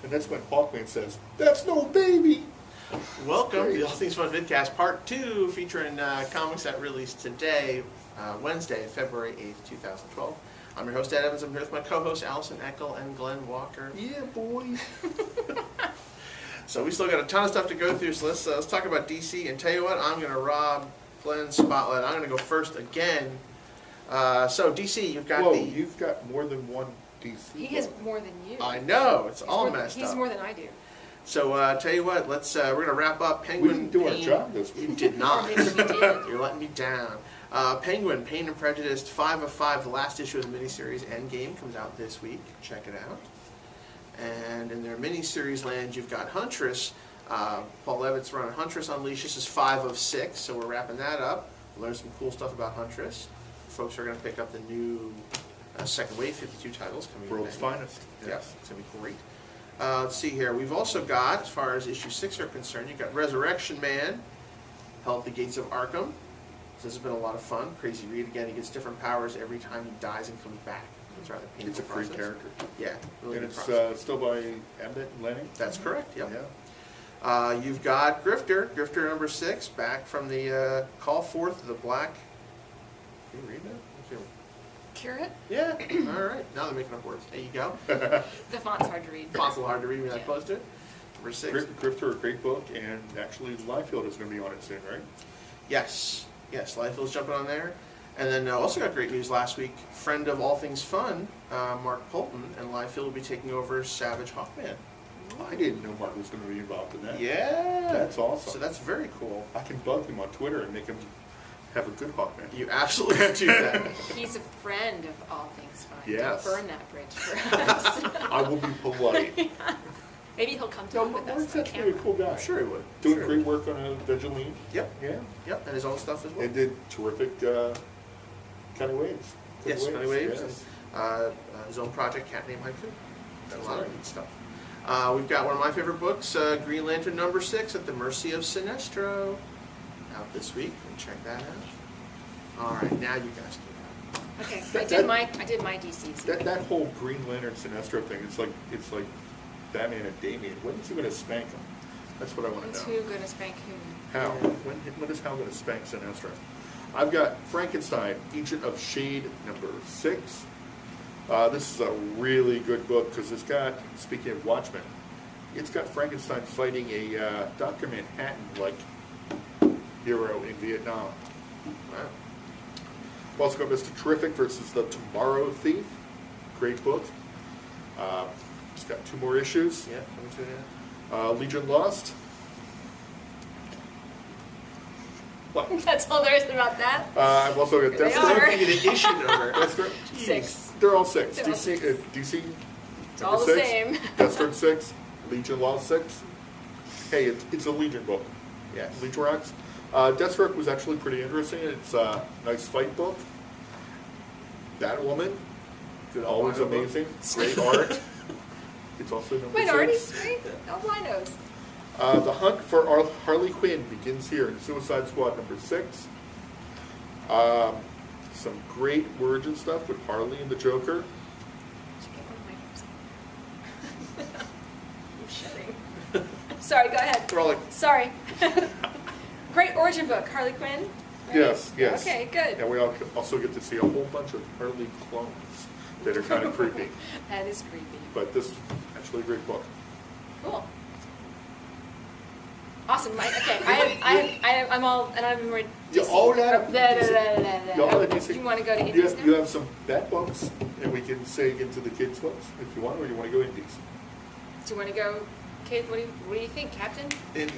And that's when Hawkman says, "That's no baby." Welcome to the All Things Fun Vidcast Part 2, featuring comics that released today, Wednesday, February 8th, 2012. I'm your host, Ed Evans. I'm here with my co-hosts, Allison Eckel and Glenn Walker. Yeah, boy. So we still got a ton of stuff to go through, so let's talk about DC. And tell you what, I'm going to rob Glenn's spotlight. I'm going to go first again. So DC, you've got you've got more than one DC. He has more than you. I know, it's all messed up. He's more than I do. So tell you what, we're going to wrap up Penguin. We didn't do our job this week. You did not. Maybe we did. You're letting me down. Penguin, Pain and Prejudice, 5 of 5, the last issue of the miniseries Endgame comes out this week. Check it out. And in their miniseries land, you've got Huntress. Paul Levitt's running Huntress Unleashed. This is 5 of 6, so we're wrapping that up. Learn some cool stuff about Huntress. Folks are going to pick up the new second wave 52 titles coming in. World's finest. Yes, it's going to be great. Let's see here. We've also got, as far as issue 6 are concerned, you've got Resurrection Man, Hell at the Gates of Arkham. This has been a lot of fun. Crazy read again. He gets different powers every time he dies and comes back. It's rather painful. It's a great character. Yeah, really And good it's process. still by Emmett and Lenny? That's correct, yep. Yeah. You've got Grifter number 6, back from the Call Forth of the Black. Can you read that? Curate? Yeah, all right. Now they're making up words. There you go. The font's hard to read. Font's a little hard to read when you're that close to it. Number 6. Grifter, a great book, and actually Liefeld is going to be on it soon, right? Yes, Liefeld's jumping on there. And then also got great news last week. Friend of All Things Fun, Mark Polton, and Liefeld will be taking over Savage Hawkman. I didn't know Mark was going to be involved in that. Yeah. That's awesome. So that's very cool. I can bug him on Twitter and make him have a good Hawkman. You absolutely can do that. He's a friend of All Things Fun. Yes. Don't burn that bridge for us. I will be polite. Maybe he'll come talk with us on Mark's actually a camera. cool guy. I'm sure he would. Doing Sure. great work on a Vigilante. Yep. Yeah. Yep, and his own stuff as well. And did terrific County Waves. Yes, County Waves. Yes. And, his own project, Cat Named Haiku. That's a lot right. of neat stuff. We've got one of my favorite books, Green Lantern number 6, At the Mercy of Sinestro, out this week. Check that out. All right, now you guys can go. Okay, That- I did my DCs. That whole Green Lantern Sinestro thing, it's like Batman and Damien. When's he going to spank him? That's what I want And to know. who gonna spank who? How? When is Hal going to spank Sinestro? I've got Frankenstein, Agent of Shade, number 6. This is a really good book because it's got, speaking of Watchmen, it's got Frankenstein fighting a Dr. Manhattan-like hero in Vietnam. Wow. We've also got Mr. Terrific versus the Tomorrow Thief. Great book. It's got 2 more issues. Yeah, coming to an end. Legion Lost. What? That's all there is about that. I've also got Here they Deathstroke. are. You get an issue number. Deathstroke. 6. They're all 6. They're all DC, 6. DC. It's number all the 6, same. Deathstroke 6. Legion Lost 6. Hey, it's a Legion book. Yes. Legion rocks. Deathstroke was actually pretty interesting. It's a nice fight book. Batwoman. Good Always albino book. amazing. Great art. It's also number 6. Minorities, right? Albinos. The hunt for Harley Quinn begins here in Suicide Squad number 6. Some great words and stuff with Harley and the Joker. Did you get one of my names? I'm shedding. Sorry, go ahead. They're all like, Sorry. Great origin book, Harley Quinn. Right? Yes. Okay, good. And we also get to see a whole bunch of Harley clones that are kind of creepy. That is creepy. But this is actually a great book. Cool. Awesome, Mike. Okay, I'm all, and I'm more. You all that- you all that DC. You want to go to You Indies have, now? you have some bat books, and we can say into the kids' books if you want, or you want to go indies. Do you want to go, Kate? What do you think, Captain? Indies.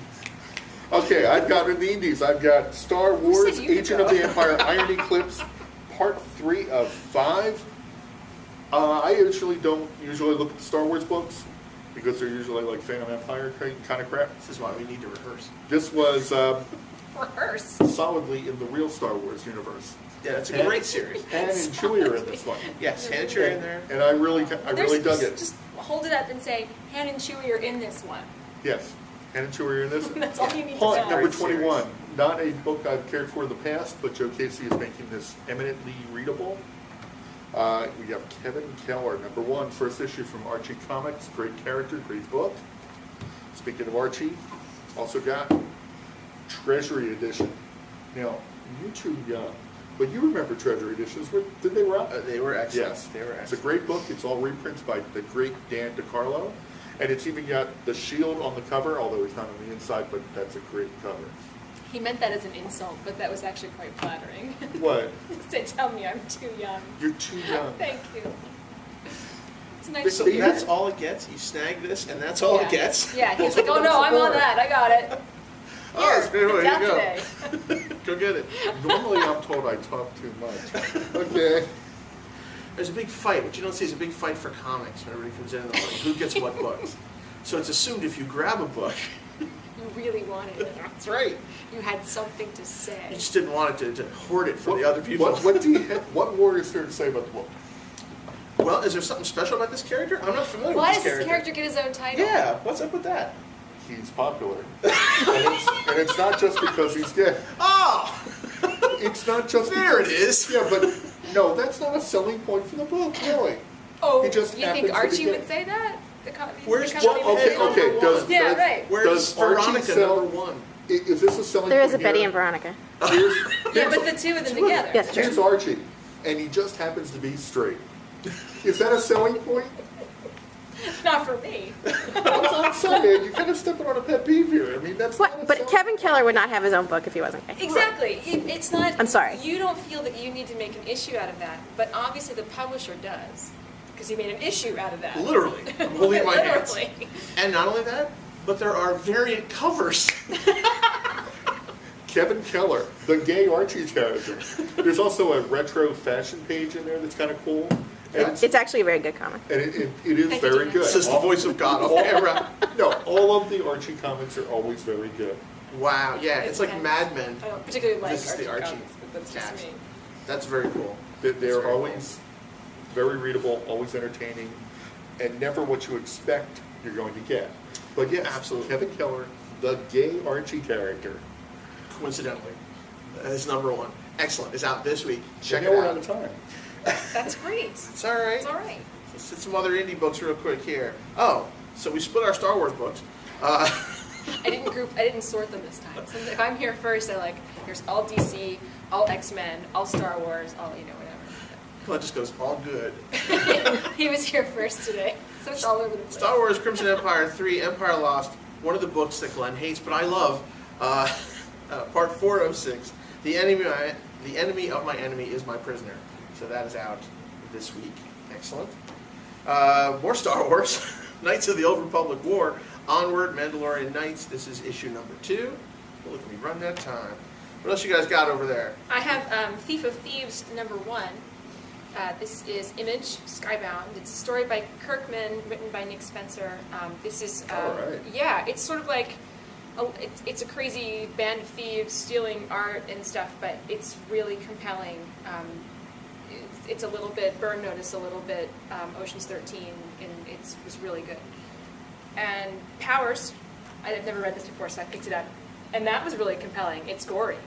Okay, I've got in the indies. I've got Star Who Wars, said you could Agent go? of the Empire, Iron Eclipse, Part 3 of 5. I usually don't look at the Star Wars books because they're usually like Phantom Empire kind of crap. This is why we need to rehearse. This was Rehearse. solidly in the real Star Wars universe. Yeah, it's a great series. Han and Chewie are in this one. Yes, Han and Chewie are in there. And I really dug it. Just hold it up and say, Han and Chewie are in this one. Yes, Han and Chewie are in this. That's all you need to Haunt, know. number 21. Not a book I've cared for in the past, but Joe Casey is making this eminently readable. We have Kevin Keller, #1, first issue from Archie Comics. Great character, great book. Speaking of Archie, also got Treasury Edition. Now, you're too young, but you remember Treasury Editions. Did they were out? They were excellent. Yes. They were It's a excellent. great book. It's all reprints by the great Dan DiCarlo. And it's even got the shield on the cover, although he's not on the inside, but that's a great cover. He meant that as an insult, but that was actually quite flattering. What? To tell me I'm too young. You're too young. Thank you. It's nice So to hear. that's all it gets? You snag this, and that's all it gets? Yeah, he Well, was like, oh no, sometimes I'm more. on that, I got it. Oh, that's great. It's Here out you go. today. Go get it. Normally I'm told I talk too much. Okay. There's a big fight. What you don't see is a big fight for comics when everybody comes in and they're like, who gets what books? So it's assumed if you grab a book, You really wanted it. that's right. You had something to You say. just didn't want it to hoard it for the other people. What more is there to say about the book? Well, is there something special about this character? I'm not familiar Why with does this this character get his own title? Yeah, what's up with that? He's popular. and it's not just because he's gay. Oh, It's not just there it because- is. Yeah, but no, that's not a selling point for the book, really. Oh, He just you happens think to Archie be gay. would say that? Where's the John? company Okay, would say okay. that? Does, Yeah, does, right. Where's does Archie Veronica sell? #1? Is this a selling There is a point Betty here? and Veronica. Here's, Yeah, here's- but the two of them together. Yes, true. here's Archie, and he just happens to be straight. Is that a selling point? Not for me. I'm sorry, you're kind of stepping on a pet peeve here. I mean, that's not a What? But selling- Kevin Keller would not have his own book if he wasn't gay. Exactly. It's not. I'm sorry. You don't feel that you need to make an issue out of that, but obviously the publisher does, because he made an issue out of that. Literally. I'm holding my hands. Literally. And not only that, but there are variant covers. Kevin Keller, the gay Archie character. There's also a retro fashion page in there that's kind of cool. And It's actually a very good comic. it is Thank you, very Gina. good. Says the voice of God off camera. No, all of the Archie comics are always very good. Wow, yeah, it's like Mad Men. I don't particularly like This is the Archie comics, but that's just cast. me. That's very cool. They're That's very always very readable, always entertaining, and never what you expect you're going to get. But yes, Absolutely. Kevin Keller, the gay Archie character. Coincidentally, is #1. Excellent. It's out this week. Check Now it we're out out. of time. That's great. It's all right. It's all right. Let's hit some other indie books real quick here. Oh, so we split our Star Wars books. I didn't sort them this time. So if I'm here first, here's all DC, all X-Men, all Star Wars, all whatever. Well, it just goes all good. He was here first today, so it's all over the place. Star Wars Crimson Empire 3, Empire Lost, one of the books that Glenn hates, but I love. Part 4 of 6. The enemy of my enemy is my prisoner. So that is out this week. Excellent. More Star Wars. Knights of the Old Republic War. Onward, Mandalorian Knights. This is issue #2. Look at me run that time. What else you guys got over there? I have Thief of Thieves #1. This is Image, Skybound. It's a story by Kirkman, written by Nick Spencer. This is, All right. yeah, it's sort of like, it's a crazy band of thieves stealing art and stuff, but it's really compelling. It's a little bit Burn Notice, a little bit Ocean's 13, and it was really good. And Powers, I've never read this before, so I picked it up, and that was really compelling. It's gory,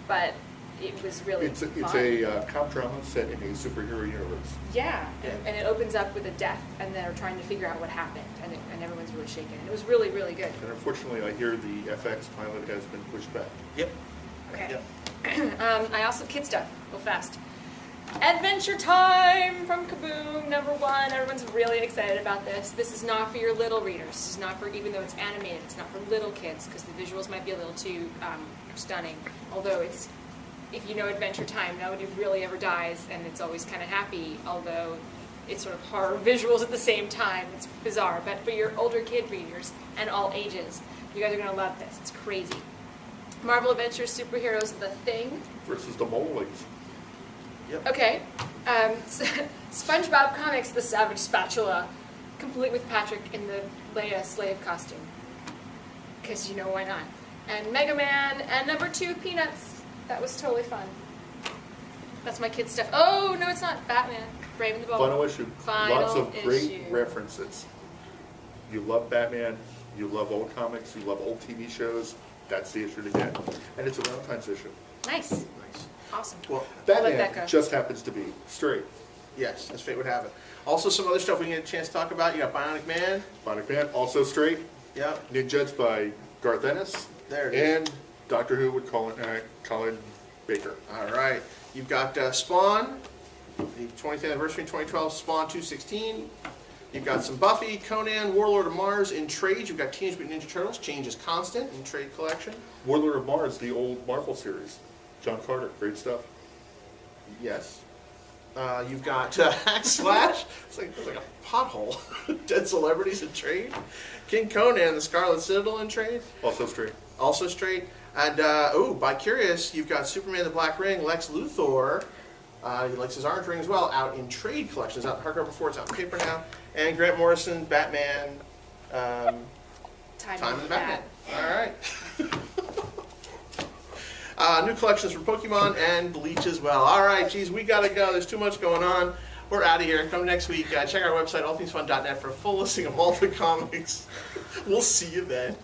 but it was really It's fun. a cop drama set in a superhero universe. Yeah, and it opens up with a death, and they're trying to figure out what happened, and everyone's really shaken. It was really, really good. And unfortunately, I hear the FX pilot has been pushed back. Yep. Okay. Yep. I also have kid stuff, real fast. Adventure Time from Kaboom, #1. Everyone's really excited about this. This is not for your little readers. This is not for, even though it's animated, it's not for little kids, because the visuals might be a little too stunning. Although it's, if you know Adventure Time, nobody really ever dies, and it's always kind of happy, although it's sort of horror visuals at the same time. It's bizarre. But for your older kid readers, and all ages, you guys are going to love this. It's crazy. Marvel Adventures Superheroes The Thing. Versus the Moleys. Yep. Okay. SpongeBob Comics The Savage Spatula, complete with Patrick in the Leia slave costume. Because you know why not. And Mega Man, and #2 Peanuts. That was totally fun. That's my kid stuff. Oh, no, it's not. Batman. Brave and the Bold. Final issue. Final Lots of great issue. references. You love Batman, you love old comics, you love old TV shows. That's the issue to get. And it's a Valentine's issue. Nice. Nice. Awesome. Well, I'll let Batman that go. just happens to be straight. Yes, as fate would have it. Also, some other stuff we can get a chance to talk about. You got Bionic Man. Bionic Man, also straight. Yep. Ninjas by Garth Ennis. There it is. And Doctor Who with Colin Baker. All right. You've got Spawn, the 20th anniversary in 2012, Spawn 216. You've got some Buffy, Conan, Warlord of Mars in trade. You've got Teenage Mutant Ninja Turtles, Change is Constant in trade collection. Warlord of Mars, the old Marvel series. John Carter, great stuff. Yes. You've got Hack Slash. It's like a pothole. Dead Celebrities in trade. King Conan, the Scarlet Citadel in trade. Also straight. Also straight. And, by Curious, you've got Superman the Black Ring, Lex Luthor. He likes his orange ring as well, out in trade collections. Out in hardcover before, it's out in paper now. And Grant Morrison, Batman, Time of the Batman. All right. New collections for Pokemon and Bleach as well. All right, geez, we got to go. There's too much going on. We're out of here. Come next week. Check our website, allthingsfun.net, for a full listing of all the comics. We'll see you then.